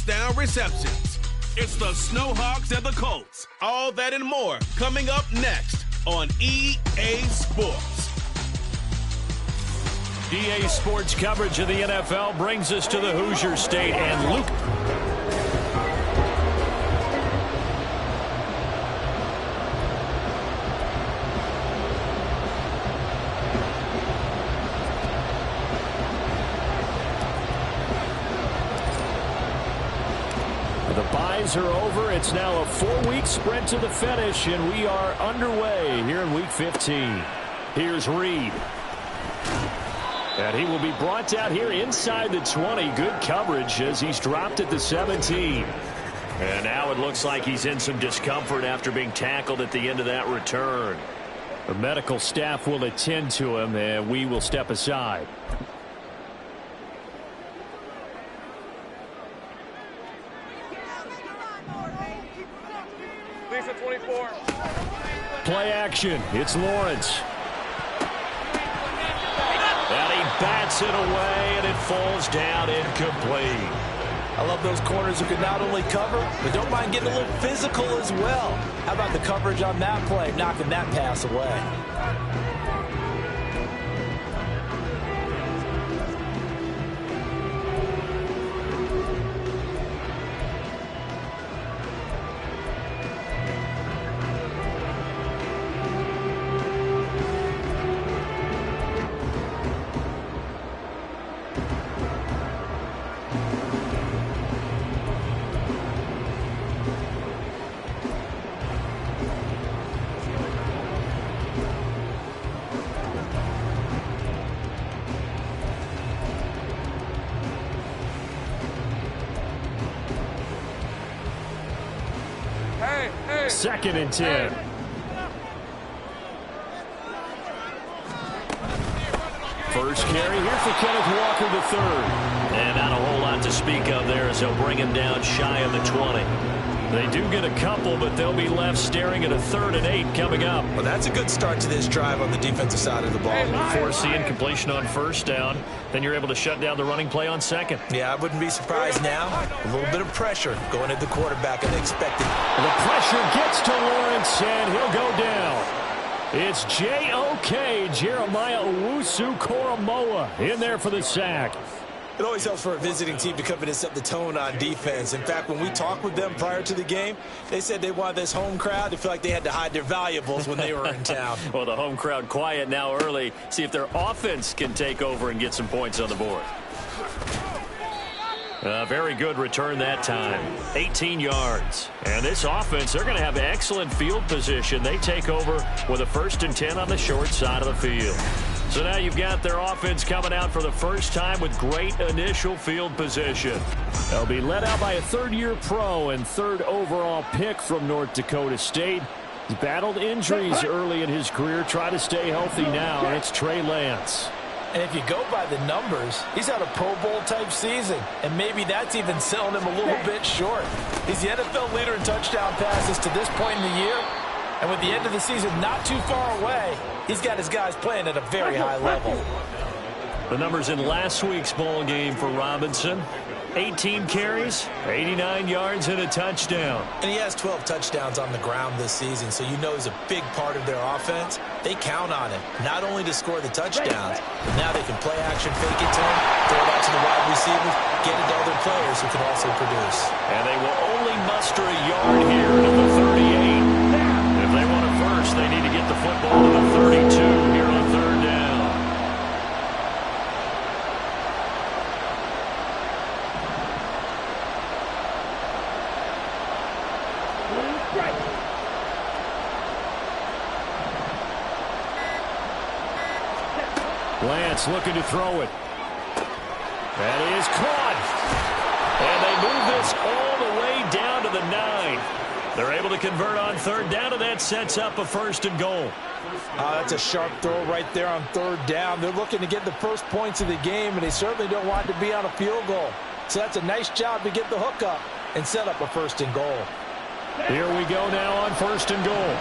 touchdown receptions. It's the Snowhawks and the Colts. All that and more coming up next on EA Sports. EA Sports coverage of the NFL brings us to the Hoosier State and Luke. The byes are over. It's now a 4-week sprint to the finish, and we are underway here in Week 15. Here's Reed. And he will be brought down here inside the 20. Good coverage as he's dropped at the 17. And now it looks like he's in some discomfort after being tackled at the end of that return. The medical staff will attend to him, and we will step aside. Play action. It's Lawrence. And he bats it away, and it falls down incomplete. I love those corners who can not only cover, but don't mind getting a little physical as well. How about the coverage on that play, knocking that pass away? Second and 10. First carry here for Kenneth Walker III. And not a whole lot to speak of there as they'll bring him down shy of the 20. They do get a couple, but they'll be left staring at a 3rd and 8 coming up. Well, that's a good start to this drive on the defensive side of the ball. Force the incompletion on first down. Then you're able to shut down the running play on second. Yeah, I wouldn't be surprised now. A little bit of pressure going at the quarterback unexpected. The pressure gets to Lawrence, and he'll go down. It's J.O.K. Jeremiah Owusu-Koramoah in there for the sack. It always helps for a visiting team to come in and set the tone on defense. In fact, when we talked with them prior to the game, they said they wanted this home crowd to feel like they had to hide their valuables when they were in town. Well, the home crowd quiet now early. See if their offense can take over and get some points on the board. Very good return that time. 18 yards. And this offense, they're going to have excellent field position. They take over with a 1st and 10 on the short side of the field. So now you've got their offense coming out for the first time with great initial field position. They'll be led out by a 3rd-year pro and 3rd overall pick from North Dakota State. He's battled injuries early in his career. Try to stay healthy now, and it's Trey Lance. And if you go by the numbers, he's had a Pro Bowl-type season, and maybe that's even selling him a little bit short. He's the NFL leader in touchdown passes to this point in the year, and with the end of the season not too far away, he's got his guys playing at a very high level. The numbers in last week's ball game for Robinson. 18 carries, 89 yards, and a touchdown. And he has 12 touchdowns on the ground this season, so you know he's a big part of their offense. They count on him, not only to score the touchdowns, but now they can play action, fake it to him, throw it out to the wide receivers, get it to other players who can also produce. And they will only muster a yard here to the 38. If they want a first, they need to get the football to the 32 here on 3rd down. Lance looking to throw it. That is caught. And they move this all the way down to the 9. They're able to convert on 3rd down, and that sets up a 1st and goal. That's a sharp throw right there on 3rd down. They're looking to get the first points of the game, and they certainly don't want to be on a field goal. So that's a nice job to get the hook up and set up a 1st and goal. Here we go now on 1st and goal.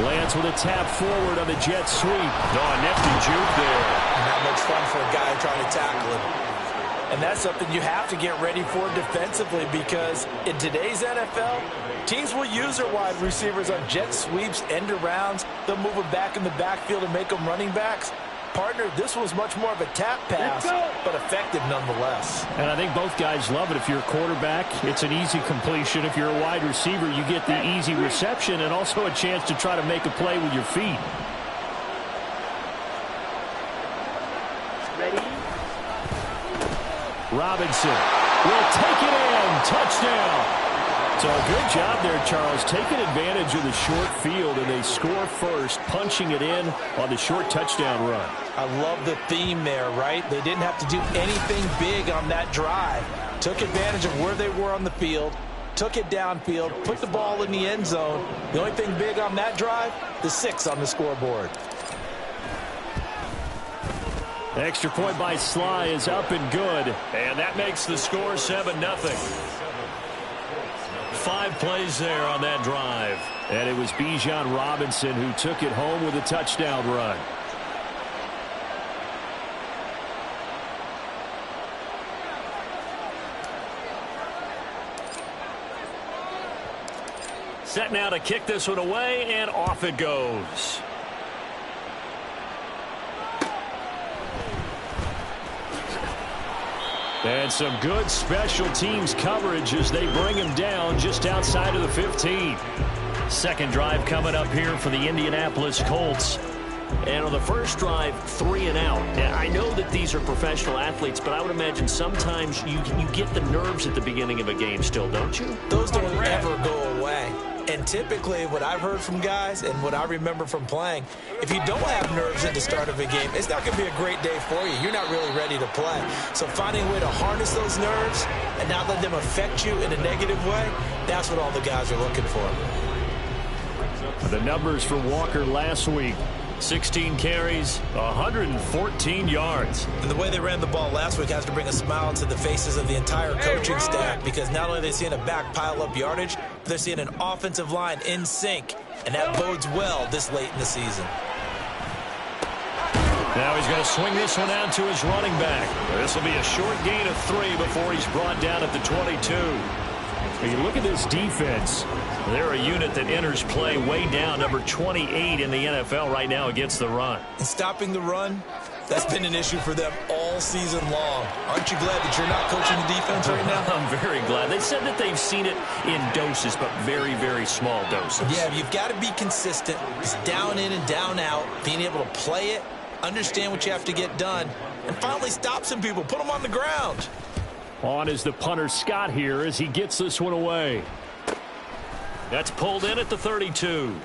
Lands with a tap forward on the jet sweep. Oh, a nifty juke there. Not much fun for a guy trying to tackle him. And that's something you have to get ready for defensively, because in today's NFL, teams will use their wide receivers on jet sweeps, end arounds. They'll move them back in the backfield and make them running backs. Partner, this was much more of a tap pass, but effective nonetheless. And I think both guys love it. If you're a quarterback, it's an easy completion. If you're a wide receiver, you get the easy reception and also a chance to try to make a play with your feet. Ready? Robinson will take it in. Touchdown. So a good job there, Charles, taking advantage of the short field, and they score first, punching it in on the short touchdown run. I love the theme there, right? They didn't have to do anything big on that drive. Took advantage of where they were on the field, took it downfield, put the ball in the end zone. The only thing big on that drive, the 6 on the scoreboard. Extra point by Sly is up and good. And that makes the score 7-0. 5 plays there on that drive. And it was Bijan Robinson who took it home with a touchdown run. Set now to kick this one away, and off it goes. And some good special teams coverage as they bring him down just outside of the 15. Second drive coming up here for the Indianapolis Colts. And on the first drive, 3 and out. Now, I know that these are professional athletes, but I would imagine sometimes you get the nerves at the beginning of a game still, don't you? Those don't ever go away. And typically what I've heard from guys and what I remember from playing, if you don't have nerves at the start of a game, it's not going to be a great day for you. You're not really ready to play. So finding a way to harness those nerves and not let them affect you in a negative way, that's what all the guys are looking for. The numbers for Walker last week. 16 carries, 114 yards. And the way they ran the ball last week has to bring a smile to the faces of the entire coaching staff, because not only are they seeing a back pile up yardage, but they're seeing an offensive line in sync, and that bodes well this late in the season. Now he's going to swing this one out to his running back. This will be a short gain of 3 before he's brought down at the 22. When you look at this defense, they're a unit that enters play way down, number 28 in the NFL right now against the run. And stopping the run, that's been an issue for them all season long. Aren't you glad that you're not coaching the defense right now? I'm very glad. They said that they've seen it in doses, but very, very small doses. Yeah, you've got to be consistent. It's down in and down out, being able to play it, understand what you have to get done, and finally stop some people, put them on the ground. On is the punter Scott here as he gets this one away. That's pulled in at the 32.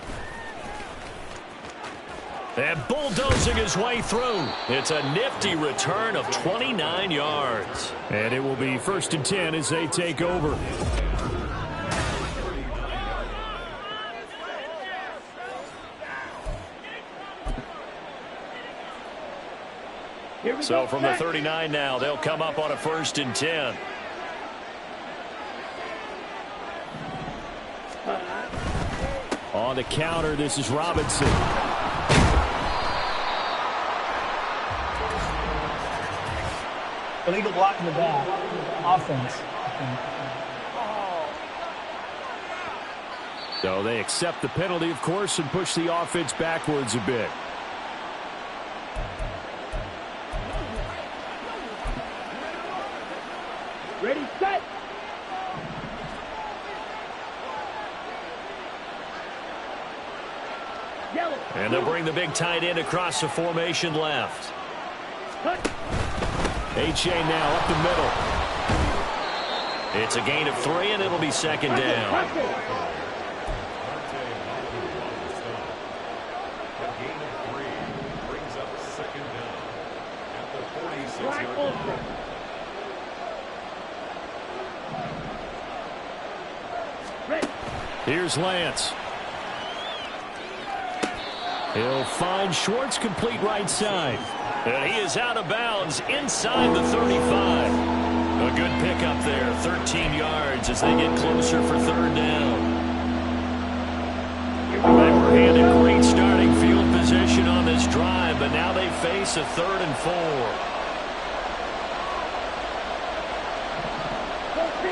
And bulldozing his way through. It's a nifty return of 29 yards. And it will be 1st and 10 as they take over. So from the 39 now, they'll come up on a 1st and 10. On the counter, this is Robinson. Illegal block in the back. Offense. So they accept the penalty, of course, and push the offense backwards a bit. Ready, set. Yellow. And they'll bring the big tight end across the formation left. H.A. now up the middle. It's a gain of 3, and it'll be 2nd down. Here's Lance. He'll find Schwartz complete right side. And he is out of bounds inside the 35. A good pickup there, 13 yards as they get closer for 3rd down. this a 3rd and 4.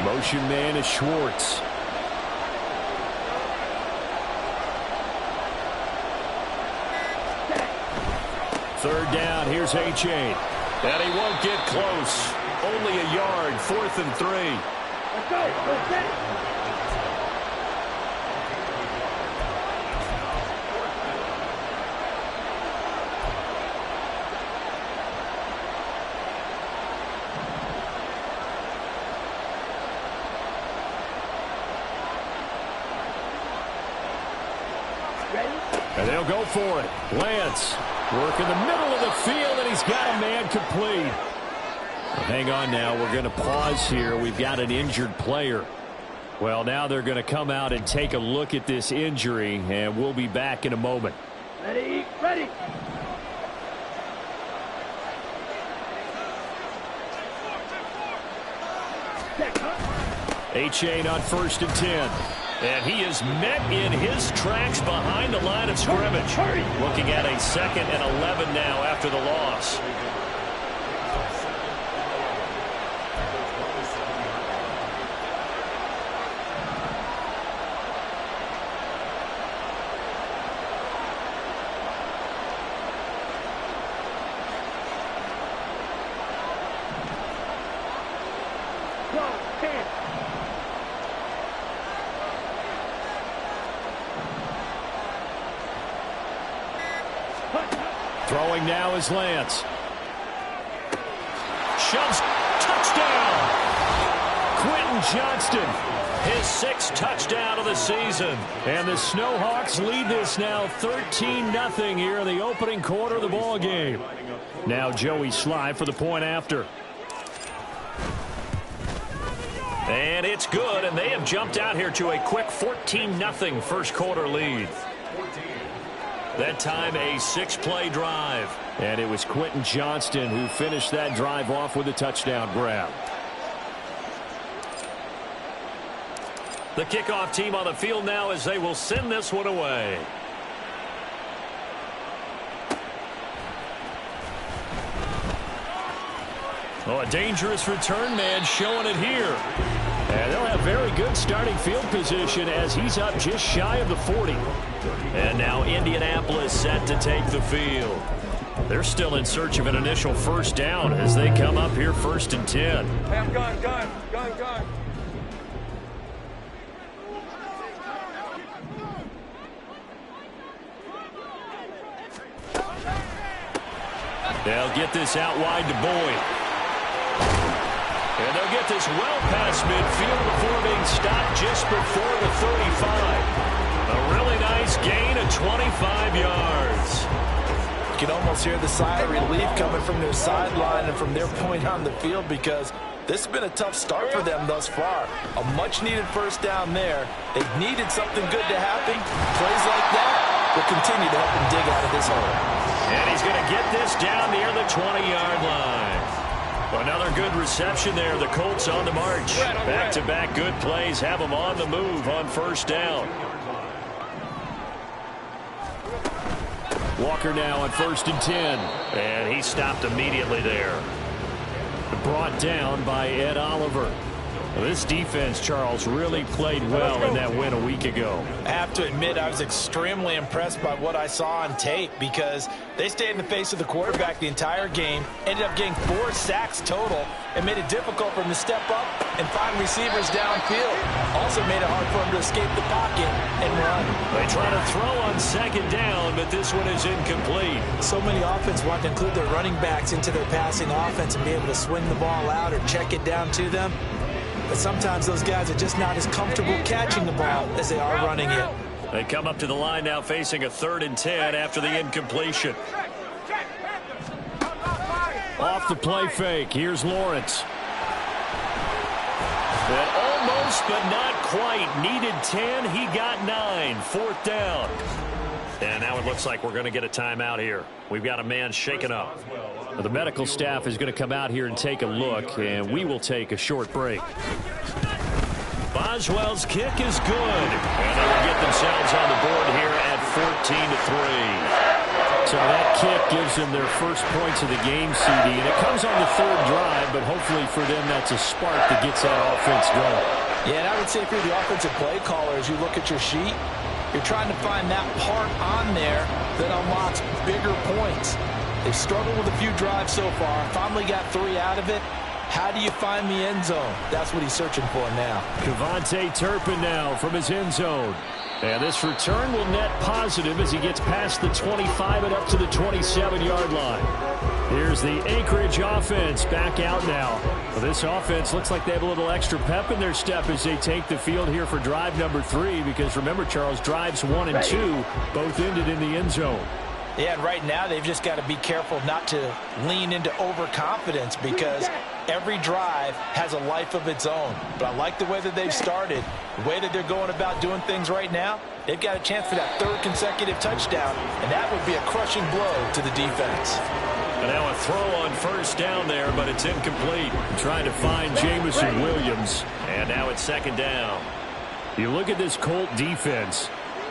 Motion man is Schwartz. Third down, here's H.A. And he won't get close. Only a yard, 4th and 3. Let's go. Let's get it. And they'll go for it. Lance work in the middle of the field, and he's got a man complete. Well, hang on now. We're going to pause here. We've got an injured player. Well, now they're going to come out and take a look at this injury, and we'll be back in a moment. Ready, ready. H.A. on 1st and 10. And he is met in his tracks behind the line of scrimmage. Looking at a 2nd and 11 now after the loss. Throwing now is Lance. Shoves. Touchdown. Quentin Johnston. His 6th touchdown of the season. And the Snowhawks lead this now 13-0 here in the opening quarter of the ball game. Now Joey Sly for the point after. And it's good, and they have jumped out here to a quick 14-0 first quarter lead. That time a 6-play drive. And it was Quentin Johnston who finished that drive off with a touchdown grab. The kickoff team on the field now as they will send this one away. Oh, a dangerous return man showing it here. And they'll have very good starting field position as he's up just shy of the 40. And now Indianapolis set to take the field. They're still in search of an initial first down as they come up here 1st and 10. Hey, I'm gone. They'll get this out wide to Boyd. And they'll get this well past midfield before being stopped just before the 35. A really nice gain of 25 yards. You can almost hear the sigh of relief coming from their sideline and from their point on the field because this has been a tough start for them thus far. A much-needed first down there. They've needed something good to happen. Plays like that will continue to help them dig out of this hole. And he's going to get this down near the 20-yard line. Another good reception there. The Colts on the march. Back-to-back good plays have them on the move on first down. Walker now on 1st and 10. And he stopped immediately there. Brought down by Ed Oliver. Well, this defense, Charles, really played well in that win a week ago. I have to admit I was extremely impressed by what I saw on tape because they stayed in the face of the quarterback the entire game, ended up getting 4 sacks total, and made it difficult for him to step up and find receivers downfield. Also made it hard for him to escape the pocket and run. They try to throw on 2nd down, but this one is incomplete. So many offenses want to include their running backs into their passing offense and be able to swing the ball out or check it down to them. But sometimes those guys are just not as comfortable catching the ball as they are running it. They come up to the line now facing a 3rd and 10 after the incompletion. Off the play fake. Here's Lawrence. And almost, but not quite. Needed 10. He got 9. 4th down. And now it looks like we're going to get a timeout here. We've got a man shaken up. The medical staff is going to come out here and take a look, and we will take a short break. Boswell's kick is good. And they will get themselves on the board here at 14-3. So that kick gives them their first points of the game, CD, and it comes on the third drive, but hopefully for them that's a spark that gets that offense going. Yeah, and I would say if you're the offensive play caller, as you look at your sheet, you're trying to find that part on there that unlocks bigger points. They've struggled with a few drives so far, finally got 3 out of it. How do you find the end zone? That's what he's searching for now. Kevontae Turpin now from his end zone. And this return will net positive as he gets past the 25 and up to the 27-yard line. Here's the Anchorage offense back out now. Well, this offense looks like they have a little extra pep in their step as they take the field here for drive number 3, because remember, Charles, drives 1 and 2 both ended in the end zone. Yeah, and right now they've just got to be careful not to lean into overconfidence, because every drive has a life of its own. But I like the way that they've started, the way that they're going about doing things right now. They've got a chance for that 3rd consecutive touchdown, and that would be a crushing blow to the defense. And now a throw on first down there, but it's incomplete. Trying to find Jamison Williams. And now it's 2nd down. You look at this Colt defense.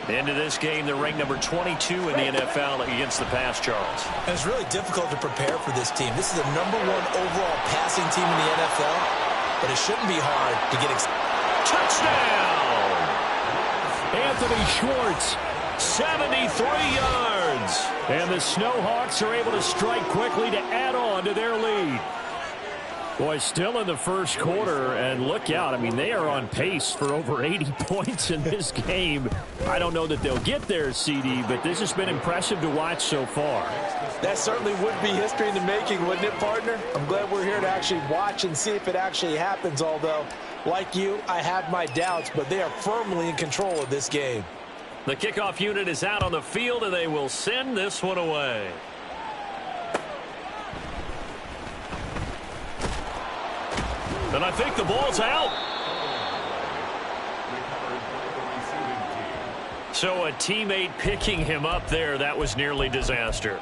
Into this game, they're ranked number 22 in the NFL against the pass, Charles. And it's really difficult to prepare for this team. This is the #1 overall passing team in the NFL, but it shouldn't be hard to get touchdown! Anthony Schwartz, 73 yards. And the Snowhawks are able to strike quickly to add on to their lead. Boy, still in the first quarter, and look out. I mean, they are on pace for over 80 points in this game. I don't know that they'll get there, CD, but this has been impressive to watch so far. That certainly would be history in the making, wouldn't it, partner? I'm glad we're here to actually watch and see if it actually happens, although, like you, I have my doubts, but they are firmly in control of this game. The kickoff unit is out on the field, and they will send this one away. And I think the ball's out. So a teammate picking him up there, that was nearly disaster.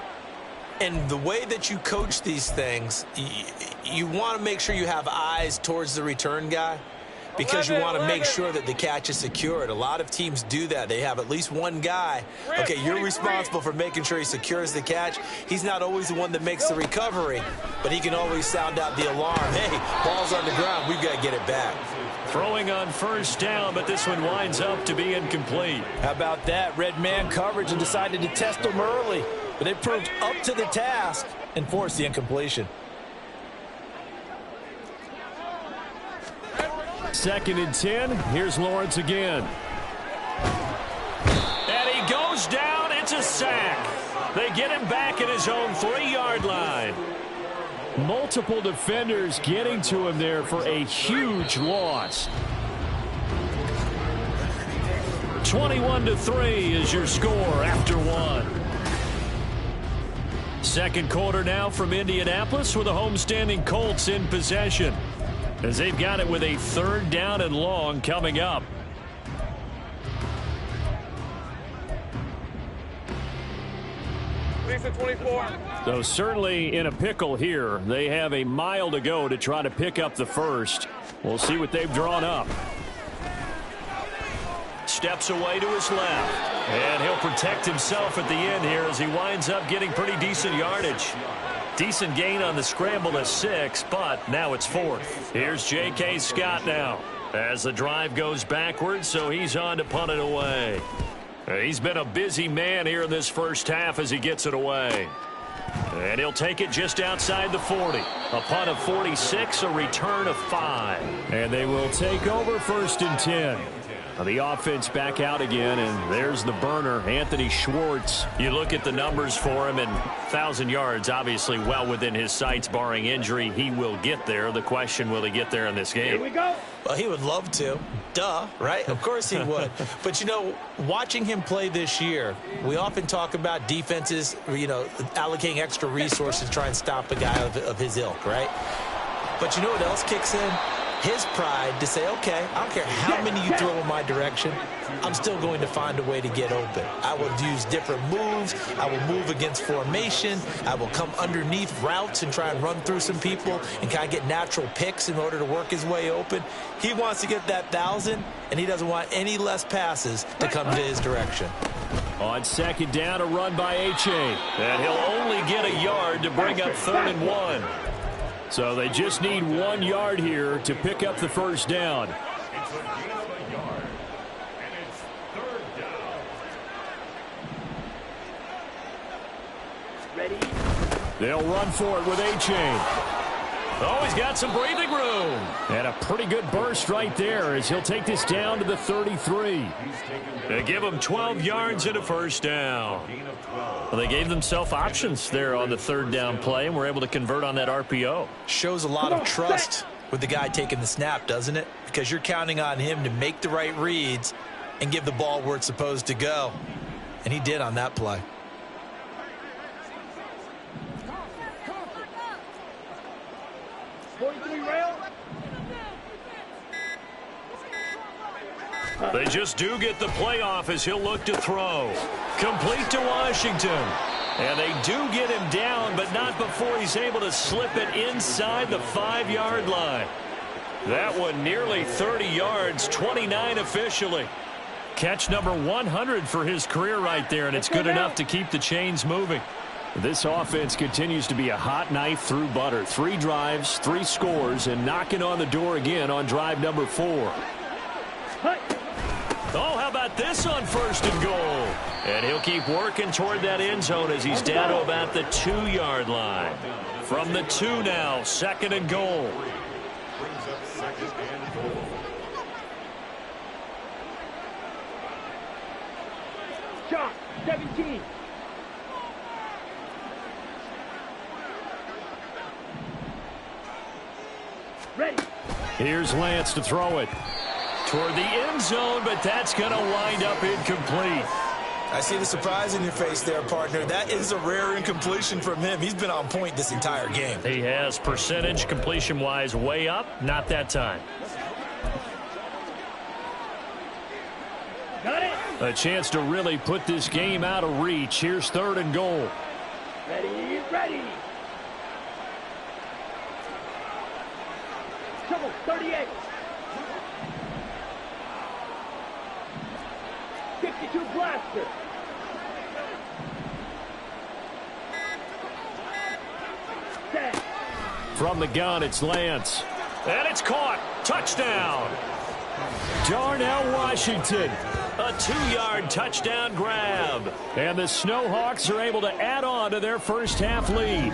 And the way that you coach these things, you want to make sure you have eyes towards the return guy, because you want to make sure that the catch is secured. A lot of teams do that. They have at least one guy. Okay, you're responsible for making sure he secures the catch. He's not always the one that makes the recovery, but he can always sound out the alarm. Hey, ball's on the ground. We've got to get it back. Throwing on first down, but this one winds up to be incomplete. How about that? Red man coverage and decided to test him early, but they proved up to the task and forced the incompletion. 2nd and 10. Here's Lawrence again. And he goes down. It's a sack. They get him back at his own 3-yard line. Multiple defenders getting to him there for a huge loss. 21-3 is your score after 1. Second quarter now from Indianapolis with the homestanding Colts in possession, as they've got it with a 3rd down and long coming up. So certainly in a pickle here. They have a mile to go to try to pick up the first. We'll see what they've drawn up. Steps away to his left, and he'll protect himself at the end here as he winds up getting pretty decent yardage. Decent gain on the scramble to 6, but now it's 4th. Here's J.K. Scott now as the drive goes backwards, so he's on to punt it away. He's been a busy man here in this first half as he gets it away. And he'll take it just outside the 40. A punt of 46, a return of 5. And they will take over 1st and 10. The offense back out again, and there's the burner, Anthony Schwartz. You look at the numbers for him, and 1,000 yards, obviously well within his sights, barring injury. He will get there. The question, will he get there in this game? Here we go. Well, he would love to. Duh, right? Of course he would. But, you know, watching him play this year, we often talk about defenses, you know, allocating extra resources to try and stop a guy of his ilk, right? But you know what else kicks in? His pride to say, okay, I don't care how many you throw in my direction, I'm still going to find a way to get open. I will use different moves. I will move against formation. I will come underneath routes and try and run through some people and kind of get natural picks in order to work his way open. He wants to get that 1,000, and he doesn't want any less passes to come to his direction. On second down, a run by H.A. And he'll only get a yard to bring up 3rd and 1. So they just need 1 yard here to pick up the first down. Ready? They'll run for it with A-Chain. Oh, he's got some breathing room. And a pretty good burst right there as he'll take this down to the 33. They give him 12 yards and a first down. Well, they gave themselves options there on the 3rd down play and were able to convert on that RPO. Shows a lot of trust with the guy taking the snap, doesn't it? Because you're counting on him to make the right reads and give the ball where it's supposed to go. And he did on that play. They just do get the playoff as he'll look to throw. Complete to Washington. And they do get him down, but not before he's able to slip it inside the 5-yard line. That one nearly 30 yards, 29 officially. Catch number 100 for his career right there, and it's good enough to keep the chains moving. This offense continues to be a hot knife through butter. 3 drives, 3 scores, and knocking on the door again on drive number 4. Oh, how about this on 1st and goal? And he'll keep working toward that end zone as he's down to about the 2-yard line. From the 2 now, 2nd and goal. Shot, 17. Ready. Here's Lance to throw it. Toward the end zone, but that's going to wind up incomplete. I see the surprise in your face there, partner. That is a rare incompletion from him. He's been on point this entire game. He has percentage completion-wise way up. Not that time. Got it. A chance to really put this game out of reach. Here's 3rd and goal. Ready, ready. Trouble, 38. 52 blaster. Set. From the gun, it's Lance. And it's caught. Touchdown. Darnell Washington. A 2-yard touchdown grab. And the Snowhawks are able to add on to their first half lead.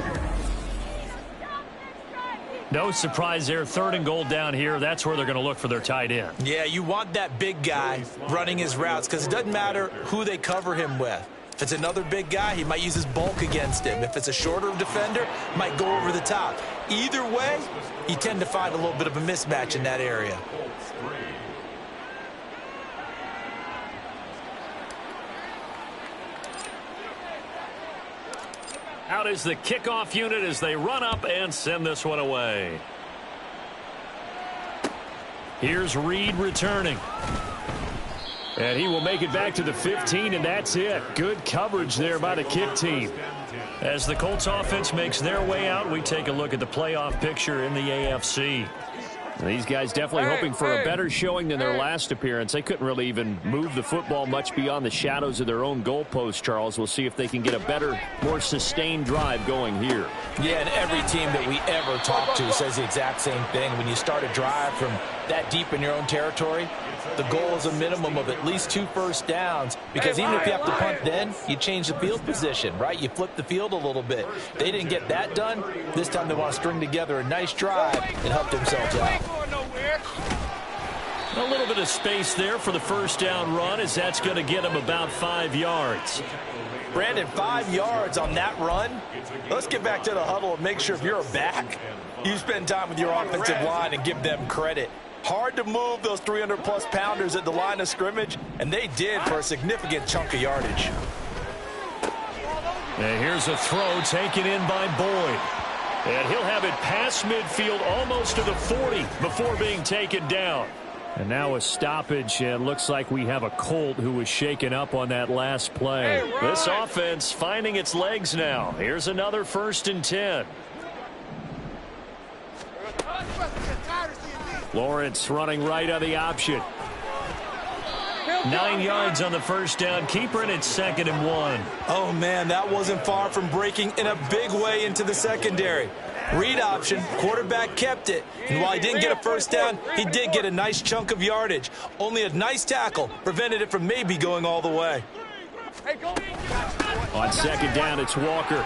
No surprise there. 3rd and goal down here. That's where they're going to look for their tight end. Yeah, you want that big guy running his routes because it doesn't matter who they cover him with. If it's another big guy, he might use his bulk against him. If it's a shorter defender, might go over the top. Either way, you tend to find a little bit of a mismatch in that area. Out is the kickoff unit as they run up and send this one away. Here's Reed returning. And he will make it back to the 15, and that's it. Good coverage there by the kick team. As the Colts offense makes their way out, we take a look at the playoff picture in the AFC. These guys definitely hoping for a better showing than their last appearance. They couldn't really even move the football much beyond the shadows of their own goalpost, Charles. We'll see if they can get a better, more sustained drive going here. Yeah, and every team that we ever talk to says the exact same thing. When you start a drive from that deep in your own territory, the goal is a minimum of at least 2 first downs, because even if you have to punt then, you change the field position, right? You flip the field a little bit. They didn't get that done. This time they want to string together a nice drive and help themselves out. A little bit of space there for the first down run, as that's going to get them about 5 yards. Brandon, 5 yards on that run. Let's get back to the huddle and make sure if you're a back, you spend time with your offensive line and give them credit. Hard to move those 300-plus pounders at the line of scrimmage, and they did for a significant chunk of yardage. And here's a throw taken in by Boyd. And he'll have it past midfield almost to the 40 before being taken down. And now a stoppage, and looks like we have a Colt who was shaken up on that last play. This offense finding its legs now. Here's another 1st and 10. Lawrence running right on the option. 9 yards on the first down. Keeper, and it's 2nd and 1. Oh, man, that wasn't far from breaking in a big way into the secondary. Read option, quarterback kept it. And while he didn't get a first down, he did get a nice chunk of yardage. Only a nice tackle prevented it from maybe going all the way. On 2nd down, it's Walker.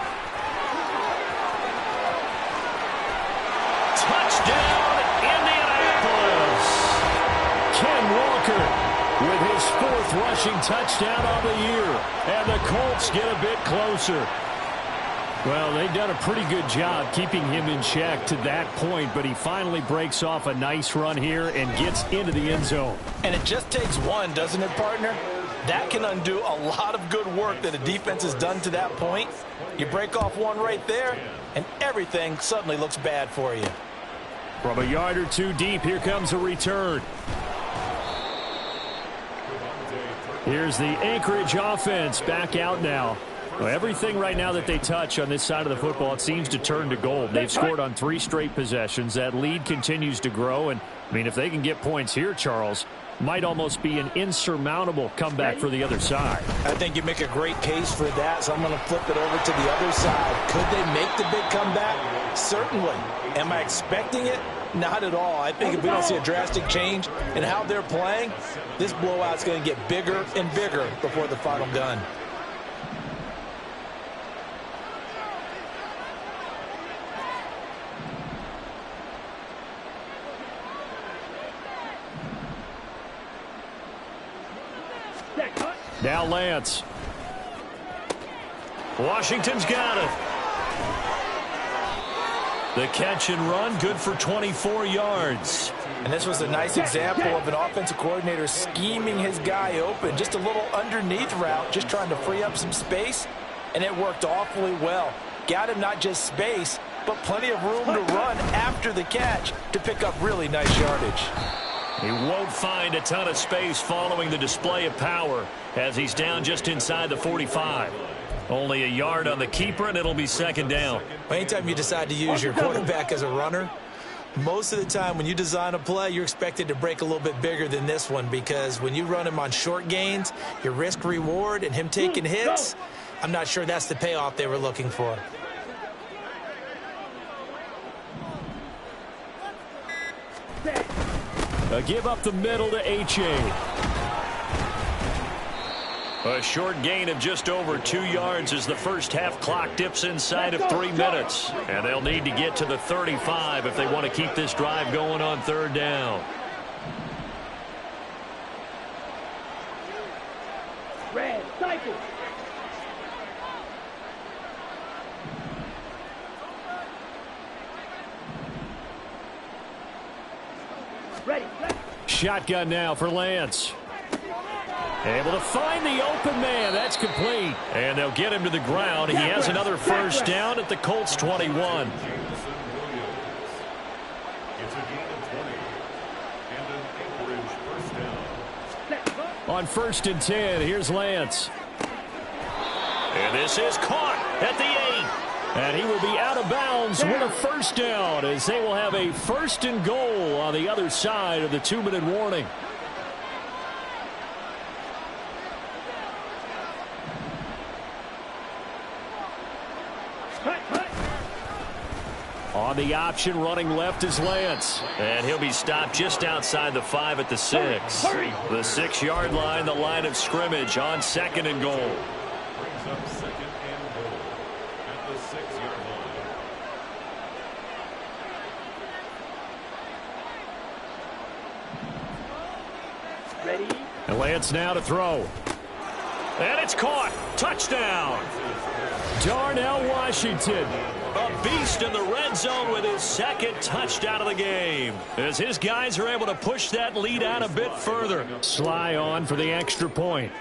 Touchdown, Indianapolis! Ken Walker with his 4th rushing touchdown on the year. And the Colts get a bit closer. Well, they've done a pretty good job keeping him in check to that point, but he finally breaks off a nice run here and gets into the end zone. And it just takes one, doesn't it, partner? That can undo a lot of good work that a defense has done to that point. You break off one right there, and everything suddenly looks bad for you. From a yard or two deep, here comes a return. Here's the Anchorage offense back out now. Well, everything right now that they touch on this side of the football, it seems to turn to gold. They've scored on 3 straight possessions. That lead continues to grow. And, I mean, if they can get points here, Charles, might almost be an insurmountable comeback for the other side. I think you make a great case for that, so I'm going to flip it over to the other side. Could they make the big comeback? Certainly. Am I expecting it? Not at all. I think if we don't see a drastic change in how they're playing, this blowout's going to get bigger and bigger before the final gun. Now Lance. Washington's got it. The catch and run, good for 24 yards. And this was a nice example of an offensive coordinator scheming his guy open. Just a little underneath route, just trying to free up some space. And it worked awfully well. Got him not just space, but plenty of room to run after the catch to pick up really nice yardage. He won't find a ton of space following the display of power as he's down just inside the 45. Only a yard on the keeper, and it'll be 2nd down. Anytime you decide to use your quarterback as a runner, most of the time when you design a play, you're expected to break a little bit bigger than this one, because when you run him on short gains, your risk-reward and him taking hits, I'm not sure that's the payoff they were looking for. A give up the middle to H.A. A short gain of just over 2 yards as the first half clock dips inside of 3 minutes. And they'll need to get to the 35 if they want to keep this drive going on 3rd down. Red, cycle. Ready. Shotgun now for Lance. Able to find the open man. That's complete. And they'll get him to the ground. He has another first down at the Colts 21. On 1st and 10, here's Lance. And this is caught at the 8. And he will be out of bounds with a first down as they will have a 1st and goal on the other side of the 2-minute warning. On the option, running left is Lance. And he'll be stopped just outside the 5 at the 6. The 6-yard line, the line of scrimmage on 2nd and goal. Ready. And Lance now to throw. And it's caught. Touchdown. Darnell Washington. A beast in the red zone with his 2nd touchdown of the game, as his guys are able to push that lead out a bit further. Sly on for the extra point.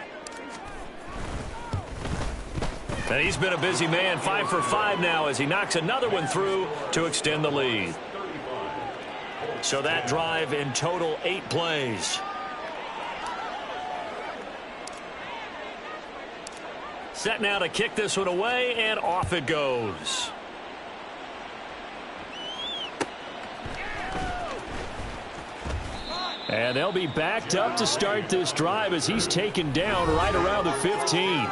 And he's been a busy man, 5 for 5 now as he knocks another one through to extend the lead. So that drive in total 8 plays. Set now to kick this one away, and off it goes. And they'll be backed up to start this drive as he's taken down right around the 15.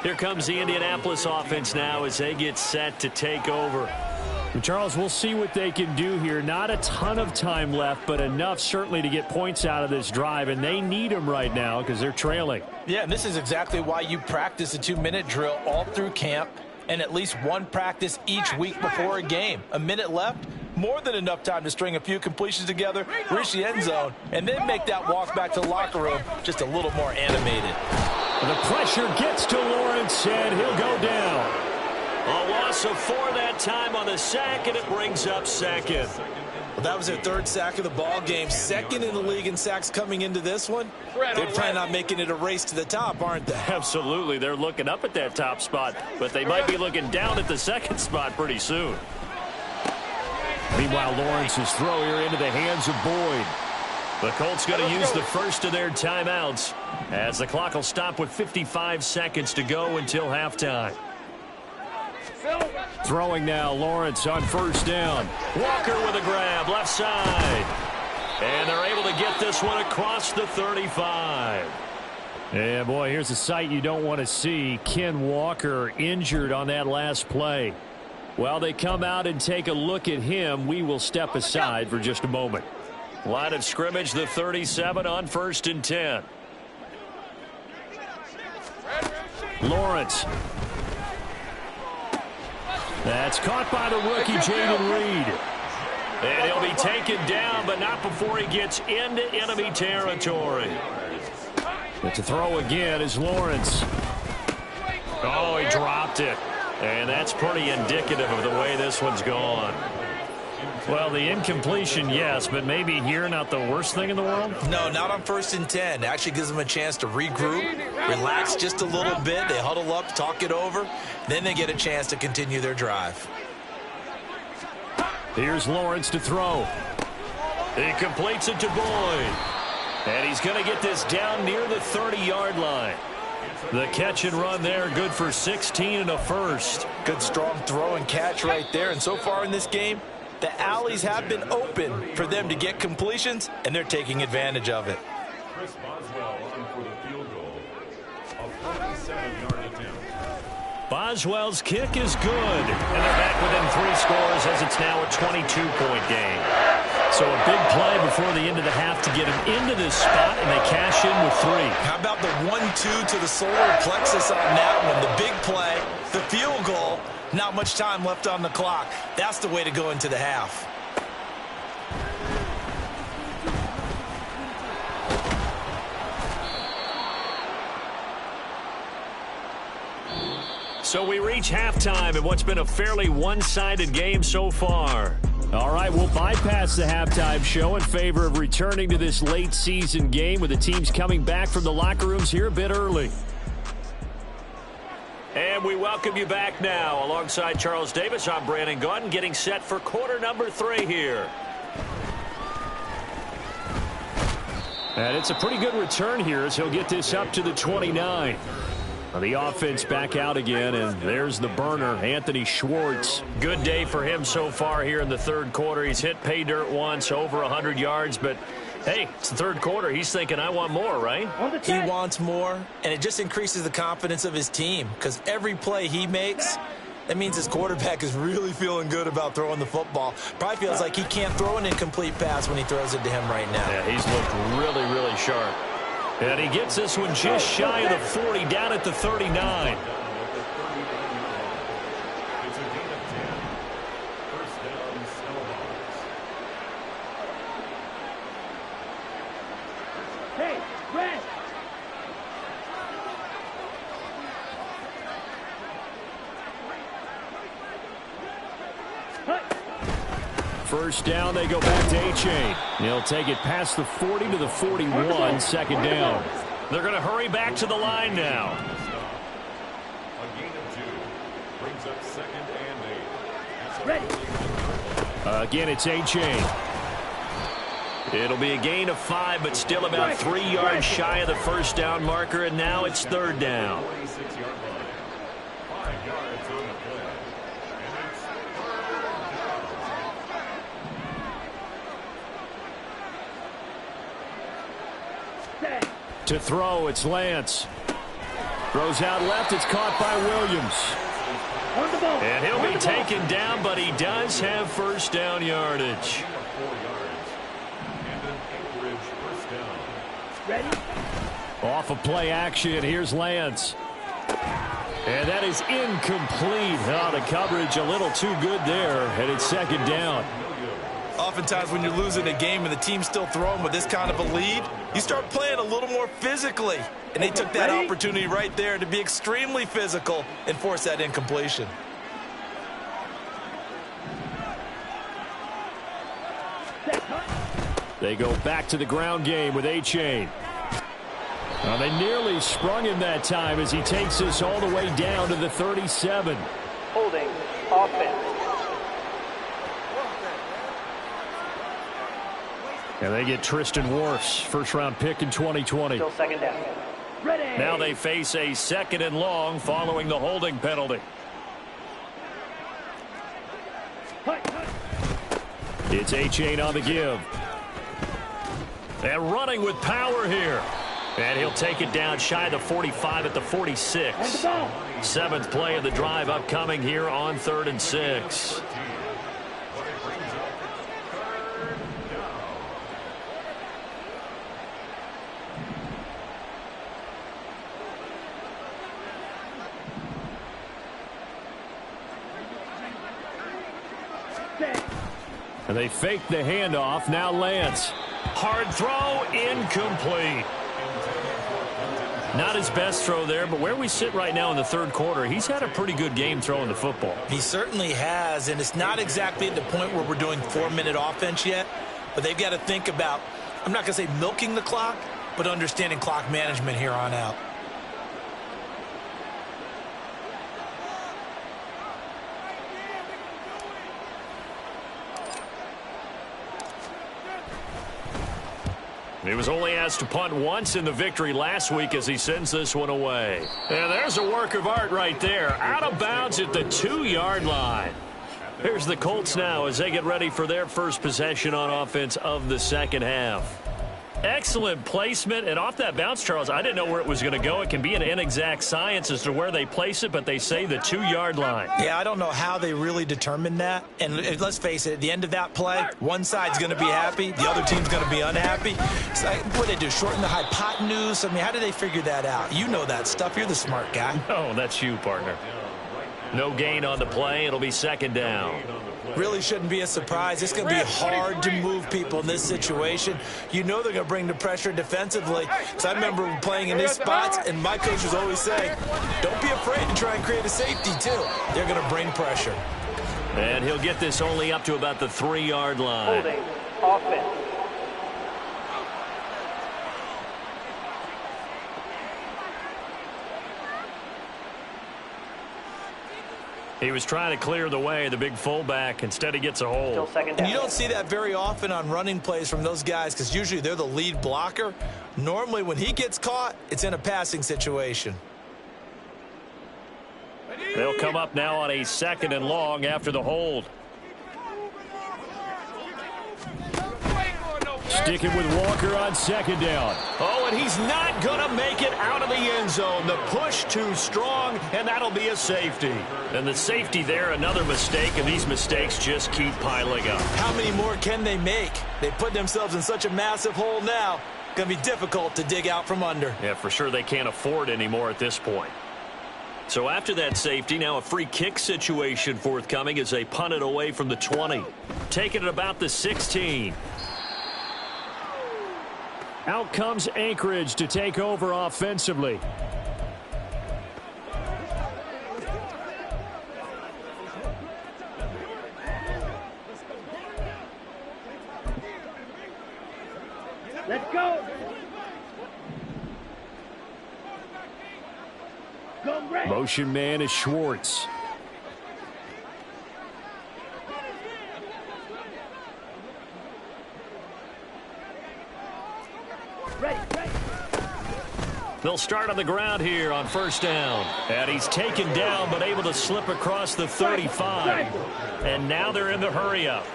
Here comes the Indianapolis offense now as they get set to take over. And Charles, we'll see what they can do here. Not a ton of time left, but enough certainly to get points out of this drive, and they need them right now because they're trailing. Yeah, and this is exactly why you practice a 2-minute drill all through camp and at least one practice each week before a game. A minute left, more than enough time to string a few completions together, reach the end zone, and then make that walk back to the locker room just a little more animated. The pressure gets to Lawrence, and he'll go down. A loss of 4 that time on the sack, and it brings up second. Well, that was their 3rd sack of the ball game. 2nd in the league in sacks coming into this one. They're planning on making it a race to the top, aren't they? Absolutely. They're looking up at that top spot, but they might be looking down at the 2nd spot pretty soon. Meanwhile, Lawrence's throw here into the hands of Boyd. The Colts going to use the first of their timeouts as the clock will stop with 55 seconds to go until halftime. Throwing now, Lawrence on 1st down. Walker with a grab, left side. And they're able to get this one across the 35. Yeah, boy, here's a sight you don't want to see. Ken Walker injured on that last play. While they come out and take a look at him, we will step aside for just a moment. Line of scrimmage, the 37 on 1st and 10. Lawrence. That's caught by the rookie, Jaden Reed. And he'll be taken down, but not before he gets into enemy territory. But to throw again is Lawrence. Oh, he dropped it. And that's pretty indicative of the way this one's gone. Well, the incompletion, yes, but maybe here not the worst thing in the world? No, not on 1st and 10. It actually gives them a chance to regroup, relax just a little bit. They huddle up, talk it over. Then they get a chance to continue their drive. Here's Lawrence to throw. He completes it to Boyd. And he's going to get this down near the 30-yard line. The catch and run there, good for 16 and a first. Good strong throw and catch right there. And so far in this game, the alleys have been open for them to get completions, and they're taking advantage of it. Boswell's kick is good, and they're back within 3 scores as it's now a 22-point game. So a big play before the end of the half to get him into this spot, and they cash in with 3. How about the 1-2 to the solar plexus on that one? The big play, the field goal, not much time left on the clock. That's the way to go into the half. So we reach halftime in what's been a fairly one-sided game so far. All right, we'll bypass the halftime show in favor of returning to this late-season game with the teams coming back from the locker rooms here a bit early. And we welcome you back now. Alongside Charles Davis, I'm Brandon Gaudin, getting set for quarter number 3 here. And it's a pretty good return here as he'll get this up to the 29. The offense back out again, and there's the burner, Anthony Schwartz. Good day for him so far here in the 3rd quarter. He's hit pay dirt once, over 100 yards, but hey, it's the 3rd quarter. He's thinking, I want more, right? He wants more, and it just increases the confidence of his team because every play he makes, that means his quarterback is really feeling good about throwing the football. Probably feels like he can't throw an incomplete pass when he throws it to him right now. Yeah, he's looked really, really sharp. And he gets this one just shy of the 40, down at the 39. Hey, red. First down, they go back to A-Chain. He'll take it past the 40 to the 41, 2nd down. They're going to hurry back to the line now. A gain of 2 brings up 2nd and 8. Ready. Again, it's A-Chain. It'll be a gain of 5, but still about 3 yards shy of the first down marker, and now it's 3rd down. 26-yard line. 5 yards on the play. And it's To throw, it's Lance. Throws out left, it's caught by Williams. And he'll be taken down, but he does have first down yardage. 4 yards. And an Anchorage first down. Ready? Off of play action, here's Lance. And that is incomplete. Oh, the coverage a little too good there, and it's second down. Oftentimes when you're losing a game and the team's still throwing with this kind of a lead, you start playing a little more physically. And they took that opportunity right there to be extremely physical and force that incompletion. They go back to the ground game with A-Chain. Well, they nearly sprung him that time as he takes this all the way down to the 37. Holding offense. And they get Tristan Wirfs, first-round pick in 2020. Still second down. Ready. Now they face a second and long following the holding penalty. It's A-Chain on the give. And running with power here. And he'll take it down shy of the 45 at the 46. Seventh play of the drive upcoming here on 3rd and 6. And they fake the handoff. Now Lance. Hard throw, incomplete. Not his best throw there, but where we sit right now in the 3rd quarter, he's had a pretty good game throwing the football. He certainly has, and it's not exactly at the point where we're doing 4-minute offense yet, but they've got to think about, I'm not going to say milking the clock, but understanding clock management here on out. He was only asked to punt once in the victory last week as he sends this one away. And there's a work of art right there. Out of bounds at the 2-yard line. Here's the Colts now as they get ready for their first possession on offense of the second half. Excellent placement, and off that bounce, Charles, I didn't know where it was going to go. It can be an inexact science as to where they place it, but they say the 2-yard line. Yeah, I don't know how they really determined that. And let's face it, at the end of that play, one side's going to be happy, the other team's going to be unhappy. It's like, what do they do, shorten the hypotenuse? I mean, how do they figure that out? You know that stuff. You're the smart guy. Oh, that's you, partner. No gain on the play. It'll be second down. Really shouldn't be a surprise. It's going to be hard to move people in this situation. You know they're going to bring the pressure defensively. Because I remember playing in these spots, and my coaches always say, don't be afraid to try and create a safety, too. They're going to bring pressure. And he'll get this only up to about the 3-yard line. Holding offense. He was trying to clear the way, the big fullback. Instead, he gets a hold. Still second down. And you don't see that very often on running plays from those guys because usually they're the lead blocker. Normally, when he gets caught, it's in a passing situation. They'll come up now on a 2nd and long after the hold. Sticking with Walker on 2nd down. Oh, and he's not going to make it out of the end zone. The push too strong, and that'll be a safety. And the safety there, another mistake, and these mistakes just keep piling up. How many more can they make? They put themselves in such a massive hole now. Going to be difficult to dig out from under. Yeah, for sure they can't afford anymore at this point. So after that safety, now a free kick situation forthcoming as they punt it away from the 20. Taking it about the 16. Out comes Anchorage to take over offensively. Let's go. Go red. Motion man is Schwartz. They'll start on the ground here on 1st down. And he's taken down but able to slip across the 35. And now they're in the hurry-up.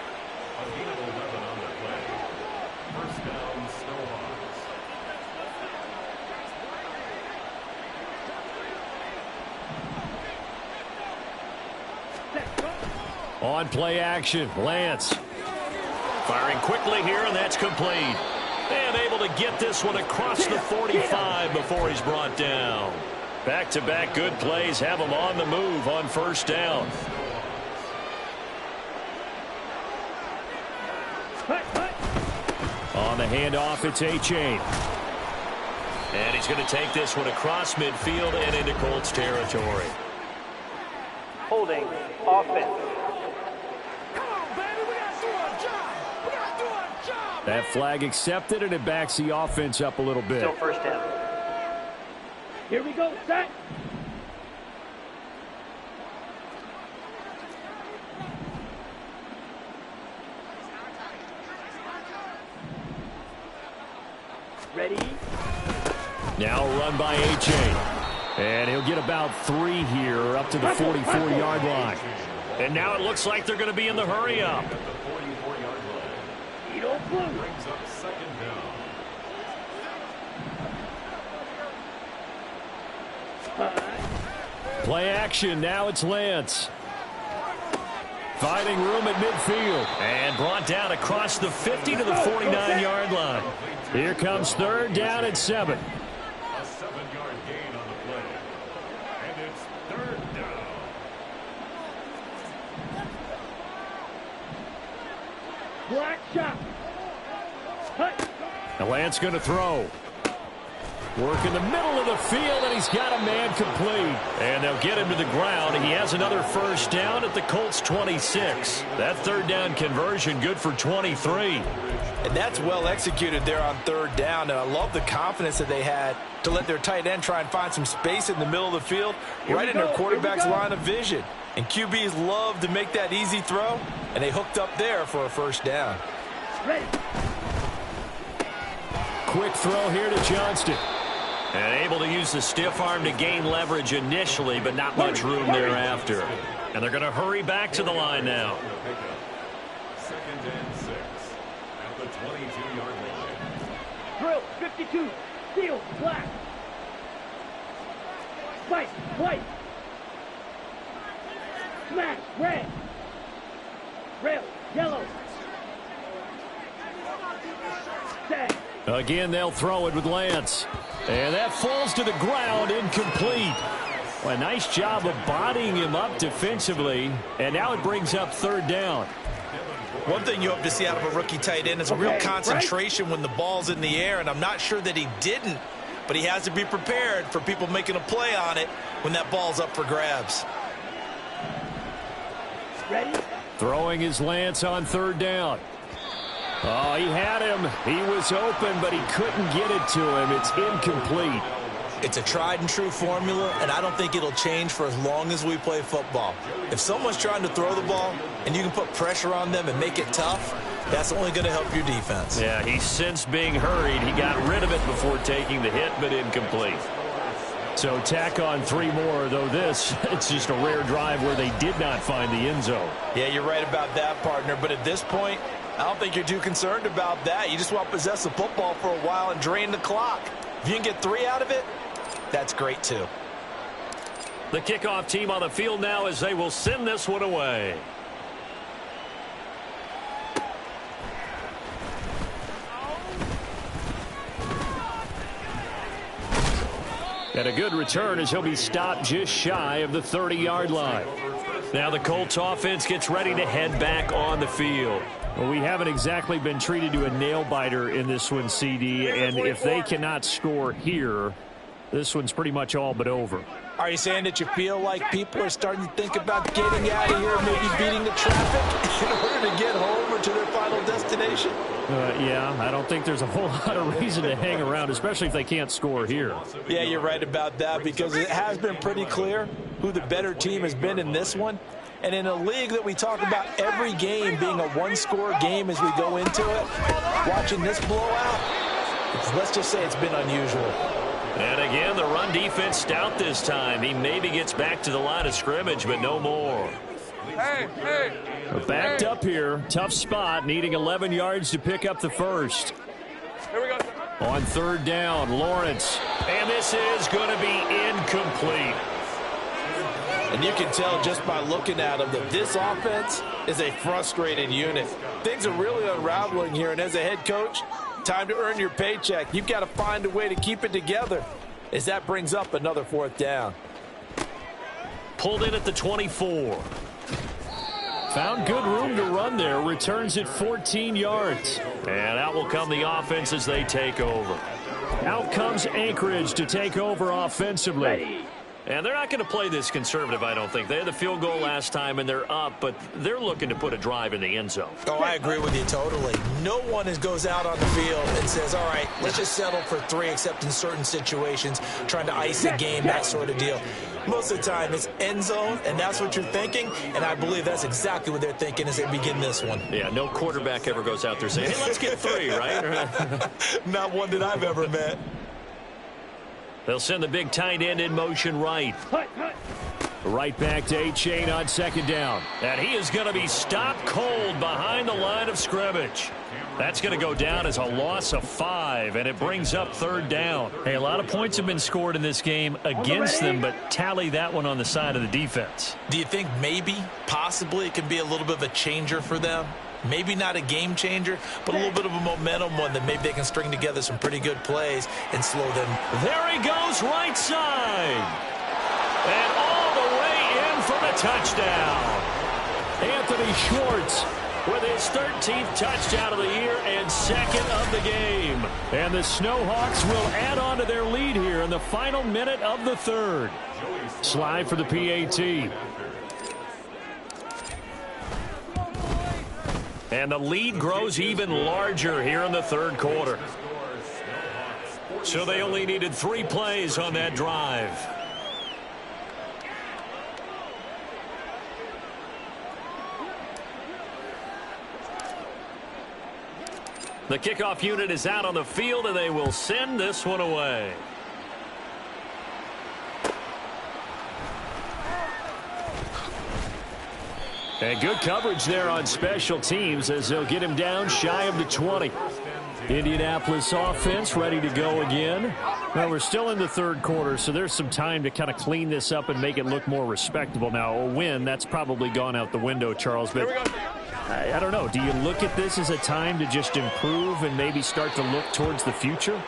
On play action, Lance. Firing quickly here, and that's complete. And able to get this one across the 45 before he's brought down. Back-to-back good plays have him on the move on first down. On the handoff, it's A-Chain. And he's going to take this one across midfield and into Colts territory. Holding. Offense. That flag accepted, and it backs the offense up a little bit. Still first down. Here we go, set. Ready? Now a run by A-Chain. And he'll get about 3 here, up to the 44-yard line. And now it looks like they're going to be in the hurry-up. Brings up second down. Play action, now it's Lance. Finding room at midfield. And brought down across the 50 to the 49-yard line. Here comes third down at 7. A 7-yard gain on the play. And it's third down. Black shot. Hut. Now Lance going to throw. Work in the middle of the field, and he's got a man complete. And they'll get him to the ground. He has another first down at the Colts 26. That third down conversion good for 23. And that's well executed there on third down. And I love the confidence that they had to let their tight end try and find some space in the middle of the field, right in their quarterback's line of vision. And QBs love to make that easy throw, and they hooked up there for a first down. Ready. Quick throw here to Johnston. And able to use the stiff arm to gain leverage initially, but not much room thereafter. And they're going to hurry back to the line now. Second and 6 at the 22-yard line. Drill. 52. Steel. Black. White. White. Smash. Red. Rail. Yellow. Set. Again, they'll throw it with Lance. And that falls to the ground, incomplete. Well, a nice job of bodying him up defensively. And now it brings up third down. One thing you hope to see out of a rookie tight end is a real concentration when the ball's in the air, and I'm not sure that he didn't, but he has to be prepared for people making a play on it when that ball's up for grabs. Ready? Throwing his Lance on third down. Oh, he had him. He was open, but he couldn't get it to him. It's incomplete. It's a tried and true formula, and I don't think it'll change for as long as we play football. If someone's trying to throw the ball and you can put pressure on them and make it tough, that's only going to help your defense. Yeah, he sensed being hurried. He got rid of it before taking the hit, but incomplete. So tack on 3 more, though this, it's just a rare drive where they did not find the end zone. Yeah, you're right about that, partner, but at this point, I don't think you're too concerned about that. You just want to possess the football for a while and drain the clock. If you can get 3 out of it, that's great too. The kickoff team on the field now as they will send this one away. And a good return as he'll be stopped just shy of the 30-yard line. Now the Colts offense gets ready to head back on the field. Well, we haven't exactly been treated to a nail-biter in this one, CD, and if they cannot score here, this one's pretty much all but over. Are you saying that you feel like people are starting to think about getting out of here, maybe beating the traffic in order to get home or to their final destination? Yeah, I don't think there's a whole lot of reason to hang around, especially if they can't score here. Yeah, you're right about that, because it has been pretty clear who the better team has been in this one. And in a league that we talk about every game being a one-score game as we go into it, watching this blowout, let's just say it's been unusual. And again, the run defense stout this time. He maybe gets back to the line of scrimmage, but no more. Backed up here. Tough spot, needing 11 yards to pick up the first. Here we go. On third down, Lawrence. And this is going to be incomplete. And you can tell just by looking at them that this offense is a frustrated unit. Things are really unraveling here, and as a head coach, time to earn your paycheck. You've got to find a way to keep it together as that brings up another 4th down. Pulled in at the 24. Found good room to run there. Returns it 14 yards. And out will come the offense as they take over. Out comes Anchorage to take over offensively. Ready. And they're not going to play this conservative, I don't think. They had the field goal last time, and they're up, but they're looking to put a drive in the end zone. Oh, I agree with you totally. No one goes out on the field and says, all right, let's just settle for 3, except in certain situations, trying to ice a game, that sort of deal. Most of the time, it's end zone, and that's what you're thinking, and I believe that's exactly what they're thinking as they begin this one. Yeah, no quarterback ever goes out there saying, hey, let's get 3, right? Not one that I've ever met. They'll send the big tight end in motion right. Right back to A-Chain on 2nd down. And he is going to be stopped cold behind the line of scrimmage. That's going to go down as a loss of 5, and it brings up 3rd down. Hey, a lot of points have been scored in this game against them, but tally that one on the side of the defense. Do you think maybe, possibly, it can be a little bit of a changer for them? Maybe not a game changer, but a little bit of a momentum one that maybe they can string together some pretty good plays and slow them. There he goes, right side. And all the way in for the touchdown. Anthony Schwartz with his 13th touchdown of the year and 2nd of the game. And the Snowhawks will add on to their lead here in the final minute of the 3rd. Slide for the PAT. And the lead grows even larger here in the 3rd quarter. So they only needed 3 plays on that drive. The kickoff unit is out on the field, and they will send this one away. And good coverage there on special teams as they'll get him down shy of the 20. Indianapolis offense ready to go again. Well, we're still in the 3rd quarter, so there's some time to kind of clean this up and make it look more respectable. Now, a win, that's probably gone out the window, Charles. But I don't know. Do you look at this as a time to just improve and maybe start to look towards the future?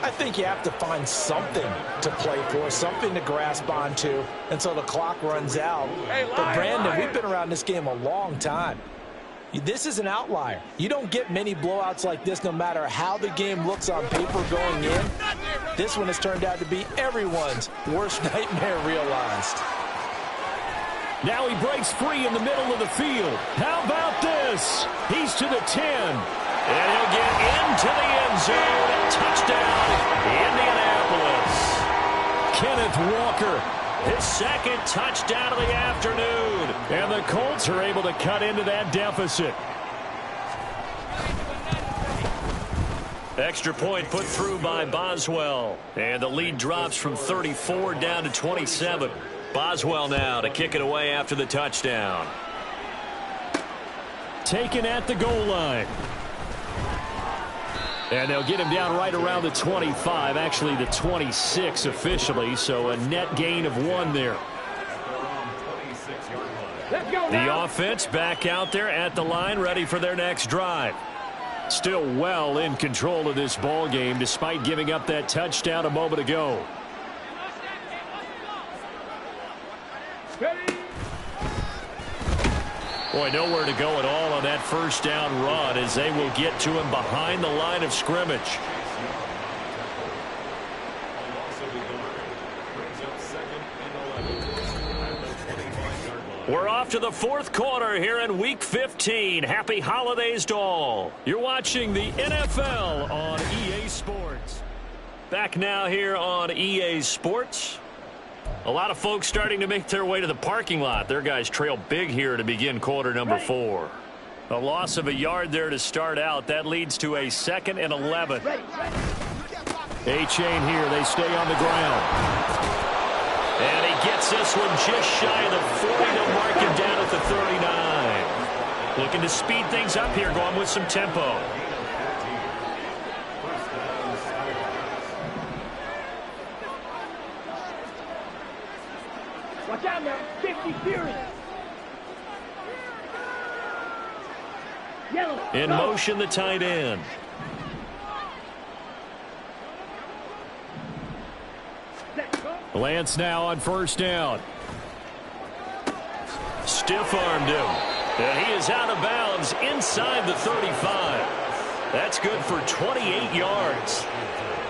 I think you have to find something to play for, something to grasp onto until the clock runs out. But, Brandon, we've been around this game a long time. This is an outlier. You don't get many blowouts like this no matter how the game looks on paper going in. This one has turned out to be everyone's worst nightmare realized. Now he breaks free in the middle of the field. How about this? He's to the 10. And he'll get into the end zone. Touchdown, Indianapolis. Kenneth Walker. His 2nd touchdown of the afternoon. And the Colts are able to cut into that deficit. Extra point put through by Boswell. And the lead drops from 34 down to 27. Boswell now to kick it away after the touchdown. Taken at the goal line. And they'll get him down right around the 25, actually the 26 officially, so a net gain of 1 there. The offense back out there at the line, ready for their next drive. Still well in control of this ball game despite giving up that touchdown a moment ago. Boy, nowhere to go at all on that 1st down run as they will get to him behind the line of scrimmage. We're off to the 4th quarter here in Week 15. Happy holidays to all. You're watching the NFL on EA Sports. Back now here on EA Sports. A lot of folks starting to make their way to the parking lot. Their guys trail big here to begin quarter number 4. A loss of a yard there to start out. That leads to a 2nd and 11. A-Chain here. They stay on the ground. And he gets this one just shy of the 40 to mark him down at the 39. Looking to speed things up here, going with some tempo. Watch out now. 50 series. Yellow. In go. motion, the tight end. Set, go. Lance now on first down. Stiff-armed him. And he is out of bounds inside the 35. That's good for 28 yards.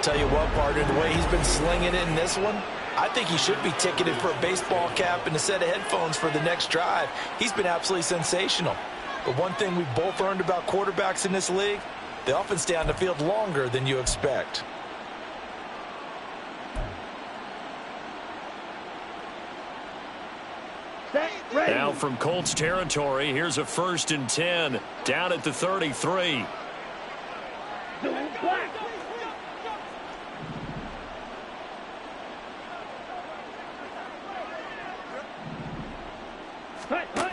Tell you what, partner, the way he's been slinging it in this one, I think he should be ticketed for a baseball cap and a set of headphones for the next drive. He's been absolutely sensational. But one thing we've both learned about quarterbacks in this league, they often stay on the field longer than you expect. Set, ready. Now from Colts territory, here's a 1st and 10 down at the 33. Blue, black. Hut, hut.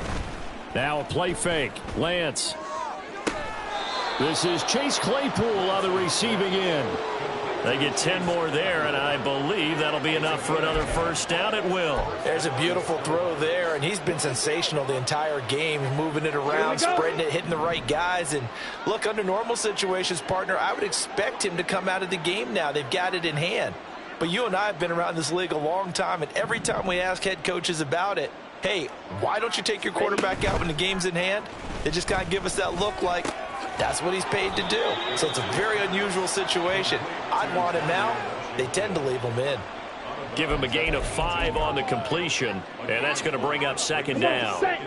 Now a play fake. Lance. This is Chase Claypool on the receiving end. They get 10 more there, and I believe that'll be enough for another 1st down at will. There's a beautiful throw there, and he's been sensational the entire game, moving it around, spreading it, hitting the right guys. And look, under normal situations, partner, I would expect him to come out of the game now. They've got it in hand. But you and I have been around this league a long time, and every time we ask head coaches about it, hey, why don't you take your quarterback out when the game's in hand? They just kind of give us that look like, that's what he's paid to do. So it's a very unusual situation. I'd want him out. They tend to leave him in. Give him a gain of 5 on the completion, and that's going to bring up 2nd down. Set.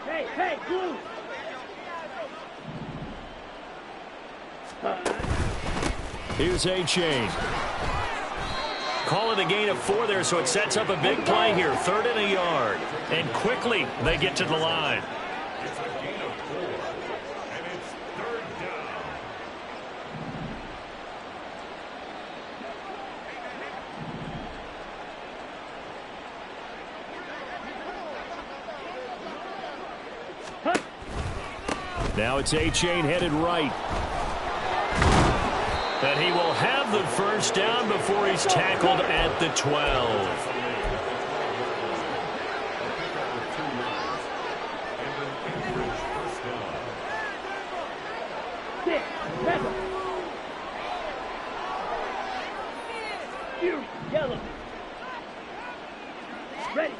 Hey, hey, blue. Here's A-Chain. Call it a gain of 4 there, so it sets up a big play here. 3rd and a yard. And quickly, they get to the line. It's a gain of 4, and it's 3rd down. Now it's A-Chain headed right. And he will have the 1st down before he's tackled at the 12. Six, seven. Fury, yellow. Ready.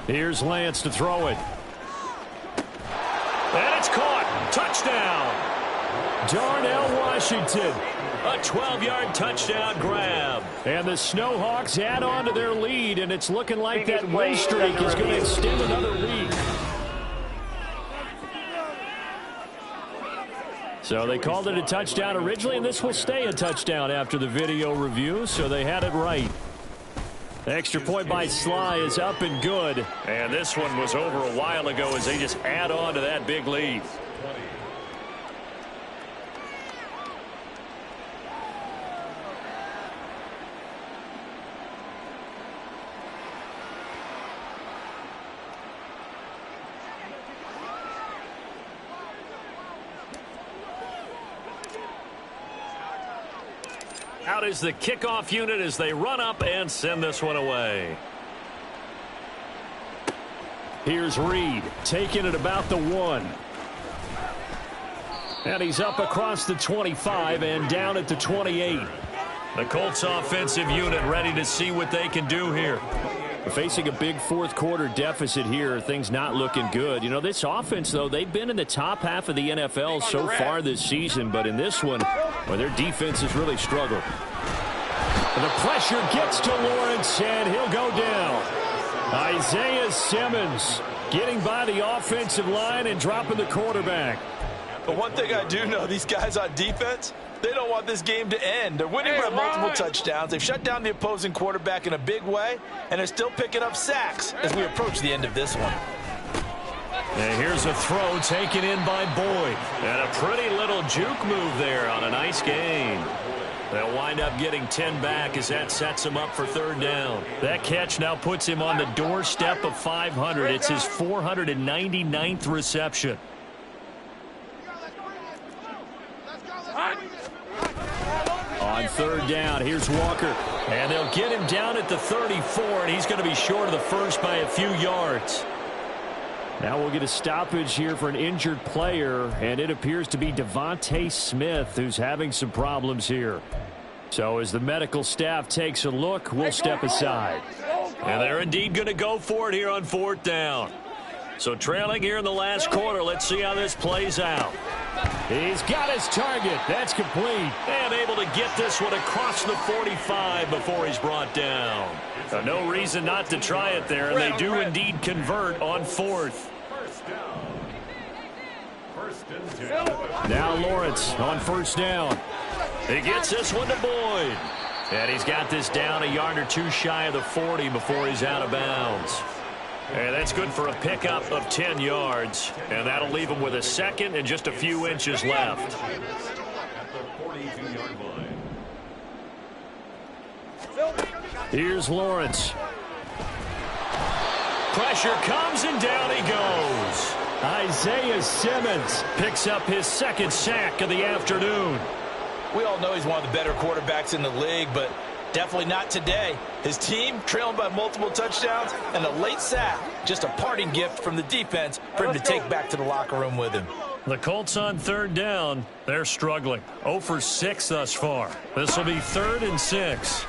Here's Lance to throw it. And it's caught. Touchdown. Darnell Washington. A 12-yard touchdown grab. And the Snowhawks add on to their lead, and it's looking like that win streak is going to extend another week. So they called it a touchdown originally, and this will stay a touchdown after the video review, so they had it right. The extra point by Sly is up and good. And this one was over a while ago as they just add on to that big lead. Out is the kickoff unit as they run up and send this one away. Here's Reed taking it about the 1. And he's up across the 25 and down at the 28. The Colts offensive unit ready to see what they can do here. Facing a big 4th quarter deficit here, things not looking good. You know, this offense, though, they've been in the top half of the NFL so far this season, but in this one, well, their defense has really struggled. And the pressure gets to Lawrence, and he'll go down. Isaiah Simmons getting by the offensive line and dropping the quarterback. But one thing I do know, these guys on defense, they don't want this game to end. They're winning by multiple touchdowns. They've shut down the opposing quarterback in a big way, and they're still picking up sacks as we approach the end of this one. And here's a throw taken in by Boyd. And a pretty little juke move there on a nice gain. They'll wind up getting 10 back as that sets him up for 3rd down. That catch now puts him on the doorstep of 500. It's his 499th reception. On third down. Here's Walker. And they'll get him down at the 34, and he's going to be short of the first by a few yards. Now we'll get a stoppage here for an injured player, and it appears to be Devontae Smith who's having some problems here. So as the medical staff takes a look, we'll step aside. And they're indeed going to go for it here on fourth down. So trailing here in the last quarter, let's see how this plays out. He's got his target. That's complete. And able to get this one across the 45 before he's brought down. So no reason not to try it there, and they do indeed convert on fourth. Now Lawrence on first down. He gets this one to Boyd. And he's got this down a yard or two shy of the 40 before he's out of bounds. And that's good for a pickup of 10 yards. And that'll leave him with a second and just a few inches left. Here's Lawrence. Pressure comes and down he goes. Isaiah Simmons picks up his second sack of the afternoon. We all know he's one of the better quarterbacks in the league, but definitely not today. His team trailing by multiple touchdowns and a late sack. Just a parting gift from the defense for him to take back to the locker room with him. The Colts on third down. They're struggling. 0 for 6 thus far. This will be 3rd and 6.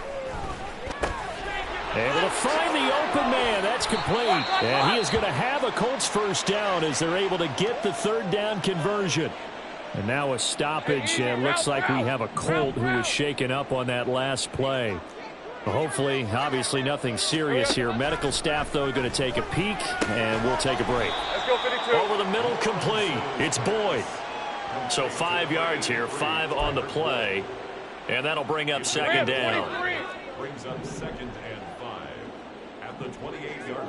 Able to find the open man. That's complete. And he is going to have a Colts first down as they're able to get the third down conversion. And now a stoppage, and looks like we have a Colt who was shaken up on that last play. Hopefully, obviously nothing serious here. Medical staff, though, going to take a peek, and we'll take a break. Over the middle, complete. It's Boyd. So 5 yards here, 5 on the play. And that'll bring up second down. Brings up 2nd and 5 at the 28-yard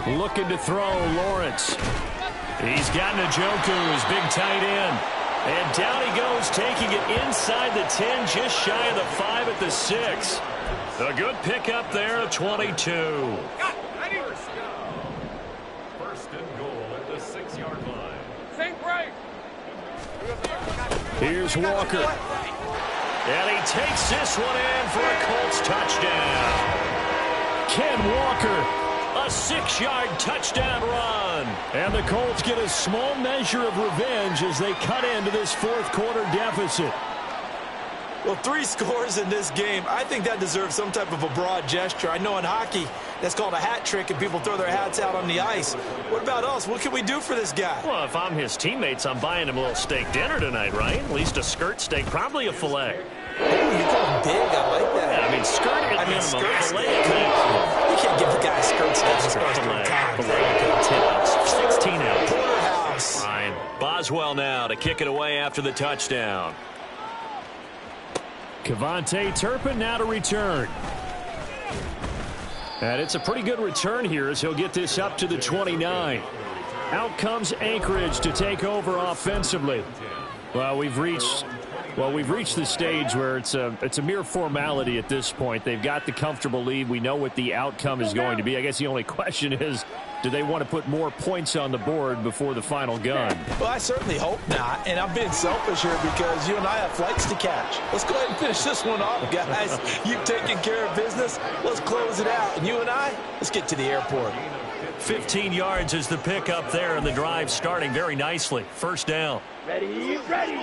line. Looking to throw, Lawrence. He's got Njoku, his big tight end. And down he goes, taking it inside the 10, just shy of the 5 at the 6. A good pickup there of 22. 1st and goal at the 6-yard line. Think right. Here's Walker. And he takes this one in for a Colts touchdown. Ken Walker. A 6-yard touchdown run. And the Colts get a small measure of revenge as they cut into this fourth quarter deficit. Well, 3 scores in this game. I think that deserves some type of a broad gesture. I know in hockey, that's called a hat trick, and people throw their hats out on the ice. What about us? What can we do for this guy? Well, if I'm his teammates, I'm buying him a little steak dinner tonight, right? At least a skirt steak, probably a filet. Oh, you're going big. I like that. Yeah, I mean, skirt at minimum, skirt filet. You can't give the guy a skirt steak. Filet, 10 ounce, 16 ounce. Porterhouse. Fine. Boswell now to kick it away after the touchdown. Kevontae Turpin now to return. And it's a pretty good return here as he'll get this up to the 29. Out comes Anchorage to take over offensively. Well, we've reached the stage where it's a mere formality at this point. They've got the comfortable lead. We know what the outcome is going to be. I guess the only question is, do they want to put more points on the board before the final gun? Well, I certainly hope not. And I'm being selfish here because you and I have flights to catch. Let's go ahead and finish this one off, guys. You've taken care of business. Let's close it out. And you and I, let's get to the airport. 15 yards is the pickup there, and the drive starting very nicely. First down. Ready, ready.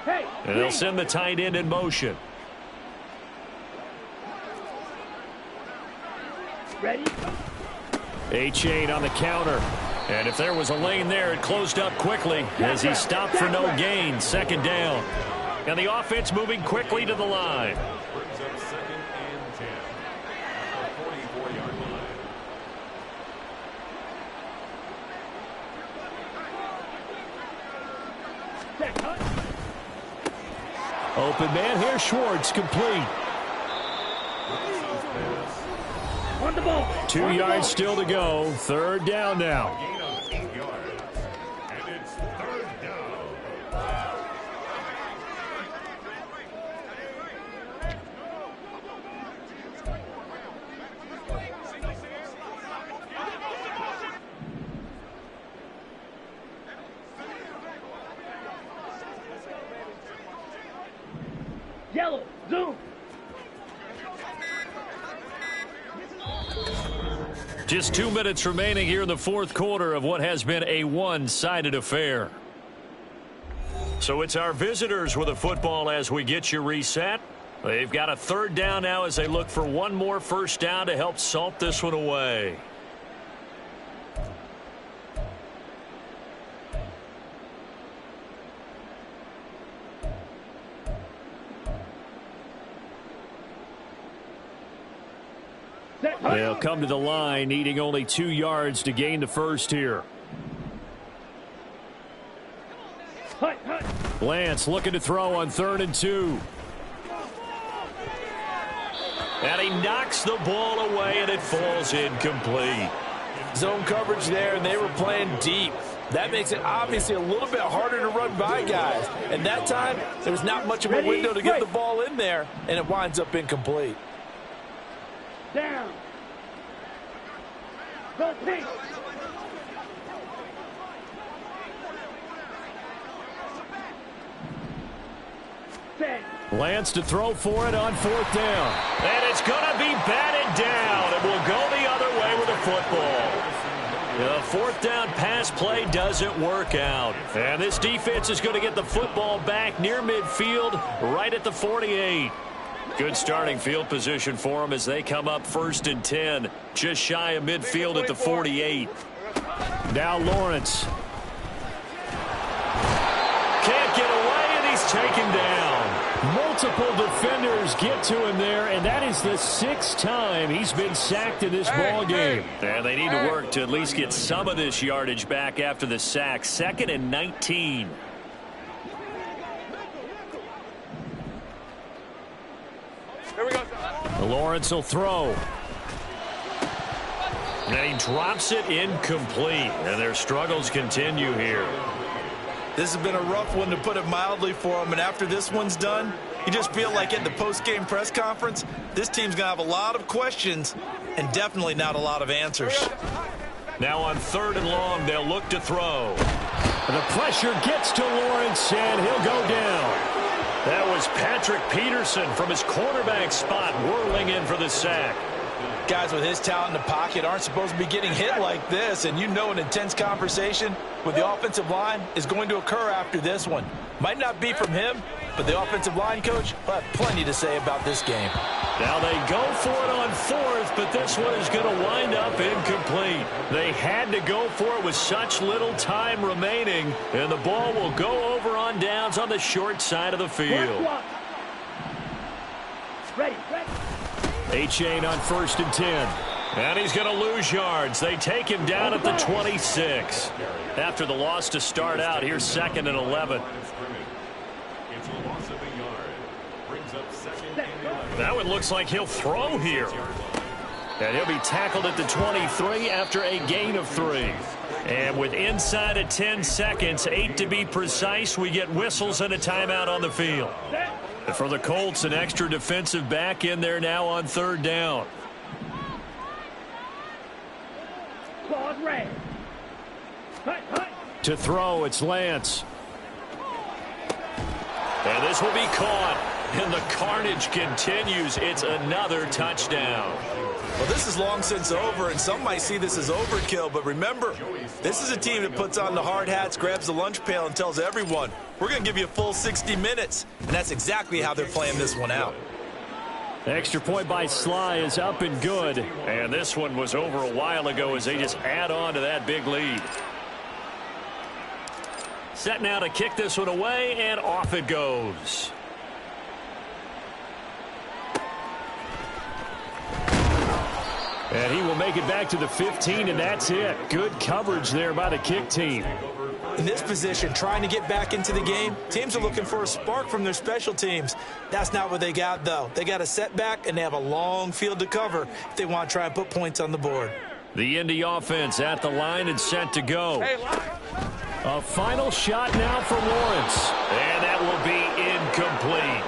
Hey, And they'll send the tight end in motion. ready. A-Chain on the counter. And if there was a lane there, it closed up quickly as he stopped for no gain. Second down. And the offense moving quickly to the line. Brings up 2nd and 10 at the 44-yard line. Open man here, Schwartz, complete. On the ball. 2 yards still to go. Third down now. Gain of 8 yards. And it's 3rd down. Zoom. Just 2 minutes remaining here in the fourth quarter of what has been a one-sided affair. So it's our visitors with the football as we get you reset. They've got a third down now as they look for one more first down to help salt this one away. They'll come to the line needing only 2 yards to gain the first here. Lance looking to throw on 3rd and 2. And he knocks the ball away, and it falls incomplete. Zone coverage there, and they were playing deep. That makes it obviously a little bit harder to run by guys. And that time, there was not much of a window to get the ball in there, and it winds up incomplete. Down. Go pink. Lance to throw for it on 4th down. And it's going to be batted down. It will go the other way with the football. The 4th down pass play doesn't work out. And this defense is going to get the football back near midfield, right at the 48. Good starting field position for them as they come up 1st and 10. Just shy of midfield at the 48. Now Lawrence. Can't get away, and he's taken down. Multiple defenders get to him there, and that is the 6th time he's been sacked in this ball game. And they need to work to at least get some of this yardage back after the sack. 2nd and 19. Here we go. Lawrence will throw. And he drops it incomplete. And their struggles continue here. This has been a rough one, to put it mildly, for them. And after this one's done, you just feel like at the post-game press conference, this team's going to have a lot of questions and definitely not a lot of answers. Now on 3rd and long, they'll look to throw. The pressure gets to Lawrence, and he'll go down. That was Patrick Peterson from his quarterback spot whirling in for the sack. Guys with his talent in the pocket aren't supposed to be getting hit like this, and you know an intense conversation with the offensive line is going to occur after this one. Might not be from him, but the offensive line coach will have plenty to say about this game. Now they go for it on 4th, but this one is going to wind up incomplete. They had to go for it with such little time remaining, and the ball will go over on downs on the short side of the field. Ready. A-Chain on 1st and 10. And he's going to lose yards. They take him down at the 26. After the loss to start out, here's 2nd and 11. It's a loss of a yard. Brings up 2nd and 11. That one looks like he'll throw here. And he'll be tackled at the 23 after a gain of 3. And with inside of 10 seconds, 8 to be precise, we get whistles and a timeout on the field. And for the Colts, an extra defensive back in there now on 3rd down. To throw, it's Lance. And this will be caught. And the carnage continues. It's another touchdown. Well, this is long since over, and some might see this as overkill. But remember, this is a team that puts on the hard hats, grabs the lunch pail, and tells everyone, we're going to give you a full 60 minutes. And that's exactly how they're playing this one out. Extra point by Sly is up and good. And this one was over a while ago as they just add on to that big lead. Set now to kick this one away, and off it goes. And he will make it back to the 15, and that's it. Good coverage there by the kick team. In this position, trying to get back into the game, teams are looking for a spark from their special teams. That's not what they got, though. They got a setback, and they have a long field to cover if they want to try and put points on the board. The Indy offense at the line and set to go. A final shot now for Lawrence. And that will be incomplete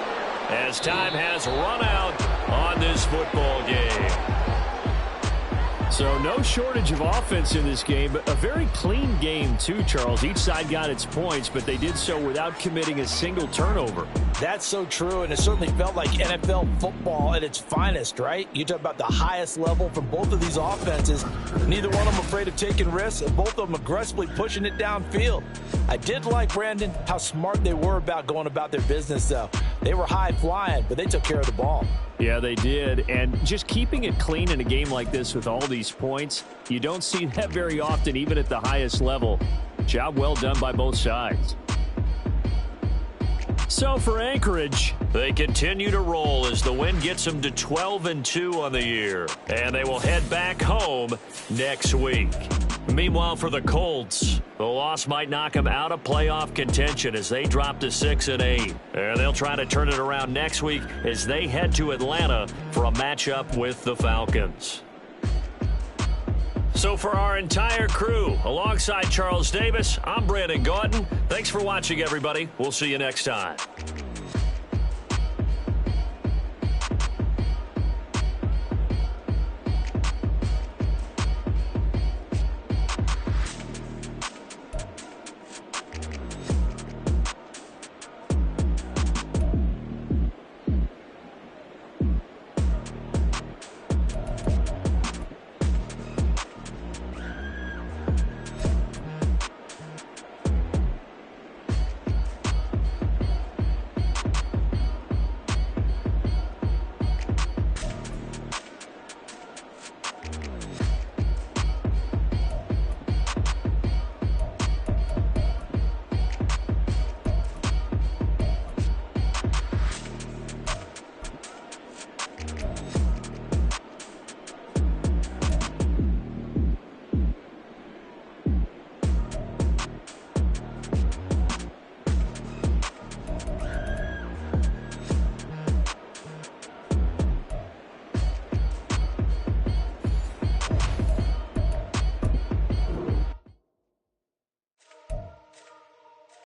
as time has run out on this football game. So no shortage of offense in this game, but a very clean game too, Charles. Each side got its points, but they did so without committing a single turnover. That's so true, and it certainly felt like NFL football at its finest, right? You talk about the highest level from both of these offenses. Neither one of them afraid of taking risks, and both of them aggressively pushing it downfield. I did like, Brandon, how smart they were about going about their business, though. They were high flying, but they took care of the ball. Yeah, they did. And just keeping it clean in a game like this with all these points, you don't see that very often, even at the highest level. Job well done by both sides. So for Anchorage, they continue to roll as the win gets them to 12-2 on the year. And they will head back home next week. Meanwhile, for the Colts, the loss might knock them out of playoff contention as they drop to 6-8. And they'll try to turn it around next week as they head to Atlanta for a matchup with the Falcons. So for our entire crew, alongside Charles Davis, I'm Brandon Gautin. Thanks for watching, everybody. We'll see you next time.